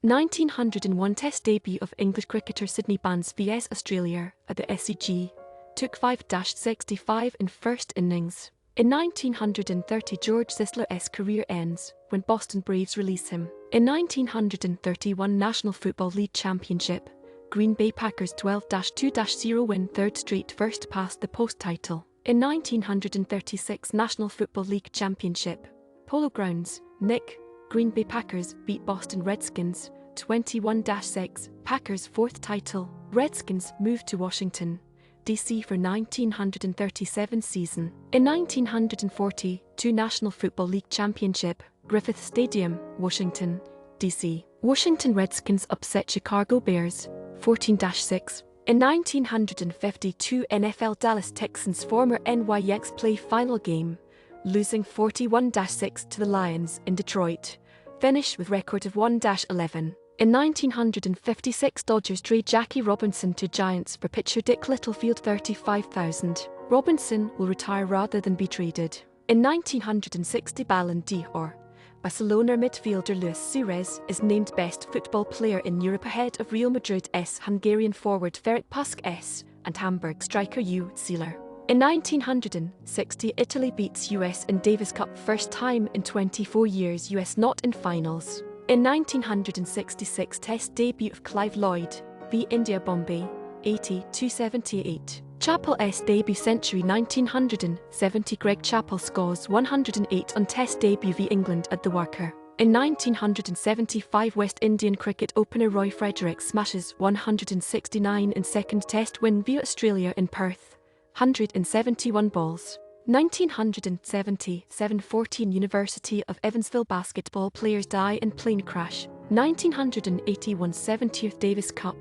1901 Test debut of English cricketer Sydney Barnes vs Australia at the SCG, took 5-65 in first innings. In 1930 George Sisler's career ends when Boston Braves release him. In 1931 National Football League Championship, Green Bay Packers 12-2-0 win third straight first past the post title. In 1936 National Football League Championship, Polo Grounds, Nick, Green Bay Packers beat Boston Redskins 21-6, Packers' fourth title. Redskins moved to Washington, D.C. for 1937 season. In 1940, National Football League Championship, Griffith Stadium, Washington, D.C. Washington Redskins upset Chicago Bears 14-6. In 1952 NFL Dallas Texans former NY Yanks play final game, losing 41-6 to the Lions in Detroit, finish with record of 1-11. In 1956 Dodgers trade Jackie Robinson to Giants for pitcher Dick Littlefield $35,000. Robinson will retire rather than be traded. In 1960 Ballon d'Or, Barcelona midfielder Luis Suárez is named best football player in Europe ahead of Real Madrid's Hungarian forward Ferenc Puskás and Hamburg striker Uwe Seeler. In 1960 Italy beats US in Davis Cup first time in 24 years, US not in finals. In 1966 Test debut of Clive Lloyd v India Bombay 80-78. Chappell's debut century 1970 Greg Chappell scores 108 on Test debut v England at the WACA. In 1975 West Indian cricket opener Roy Fredericks smashes 169 in second Test win via Australia in Perth, 171 balls. 1977 14 University of Evansville basketball players die in plane crash. 1981 70th Davis Cup,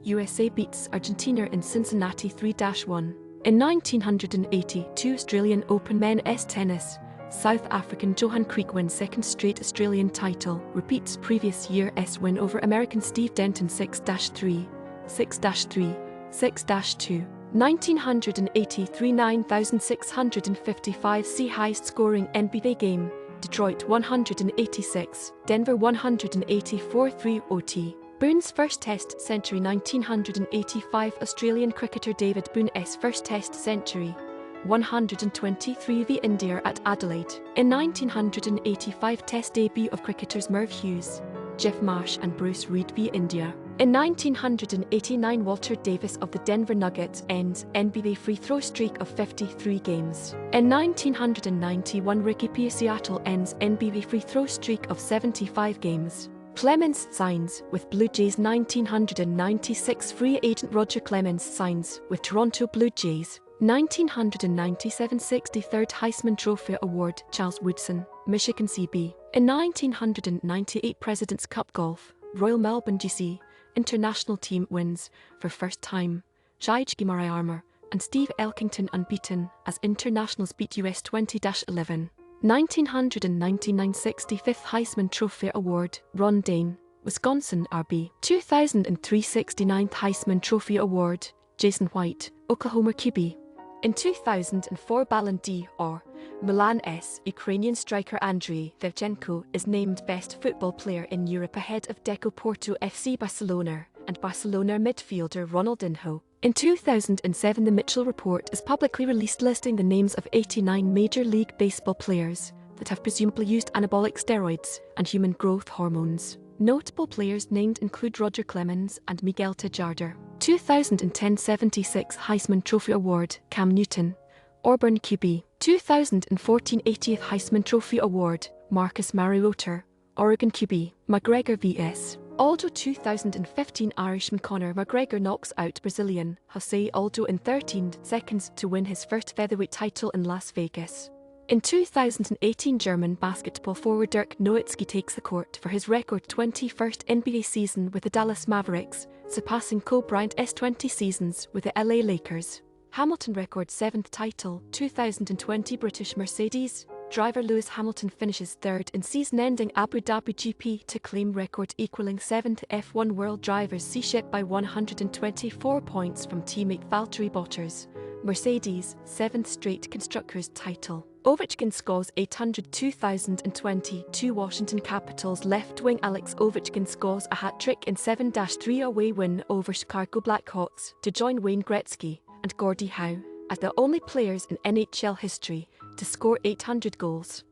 USA beats Argentina in Cincinnati 3-1. In 1982 Australian Open men's tennis, South African Johan Kriek wins second straight Australian title, repeats previous year's win over American Steve Denton 6-3, 6-3, 6-2. 1983 9,655 C highest scoring NBA game, Detroit 186, Denver 184 3 OT. Boon's first Test century 1985 Australian cricketer David Boon's first Test century, 123 v India at Adelaide. In 1985 Test debut of cricketers Merv Hughes, Jeff Marsh and Bruce Reid v India. In 1989 Walter Davis of the Denver Nuggets ends NBA free throw streak of 53 games. In 1991 Ricky P. Seattle ends NBA free throw streak of 75 games. Clemens Signs with Blue Jays 1996 free agent Roger Clemens signs with Toronto Blue Jays. 1997 63rd Heisman Trophy Award Charles Woodson, Michigan CB. In 1998 President's Cup Golf, Royal Melbourne GC, international team wins for first time. Shige Armour and Steve Elkington unbeaten as internationals beat US 20-11. 1999 65th Heisman Trophy Award, Ron Dane, Wisconsin RB. 2003 69th Heisman Trophy Award, Jason White, Oklahoma QB. In 2004 Ballon d'Or, Milan's Ukrainian striker Andriy Shevchenko is named best football player in Europe ahead of Deco Porto FC Barcelona and Barcelona midfielder Ronaldinho. In 2007 the Mitchell Report is publicly released listing the names of 89 Major League Baseball players that have presumably used anabolic steroids and human growth hormones. Notable players named include Roger Clemens and Miguel Tejada. 2010 76 Heisman Trophy Award, Cam Newton, Auburn QB. 2014 80th Heisman Trophy Award, Marcus Mariota, Oregon QB. McGregor vs. Aldo 2015 Irishman Conor McGregor knocks out Brazilian Jose Aldo in 13 seconds to win his first featherweight title in Las Vegas. In 2018 German basketball forward Dirk Nowitzki takes the court for his record 21st NBA season with the Dallas Mavericks, surpassing Kobe Bryant's 20 seasons with the LA Lakers. Hamilton records 7th title. 2020 British Mercedes driver Lewis Hamilton finishes third in season-ending Abu Dhabi GP to claim record equaling 7th F1 World Drivers' C-ship by 124 points from teammate Valtteri Bottas. Mercedes' 7th straight constructors title. Ovechkin scores 800. 2022 Washington Capitals left wing Alex Ovechkin scores a hat-trick in 7-3 away win over Chicago Blackhawks to join Wayne Gretzky and Gordie Howe as the only players in NHL history to score 800 goals.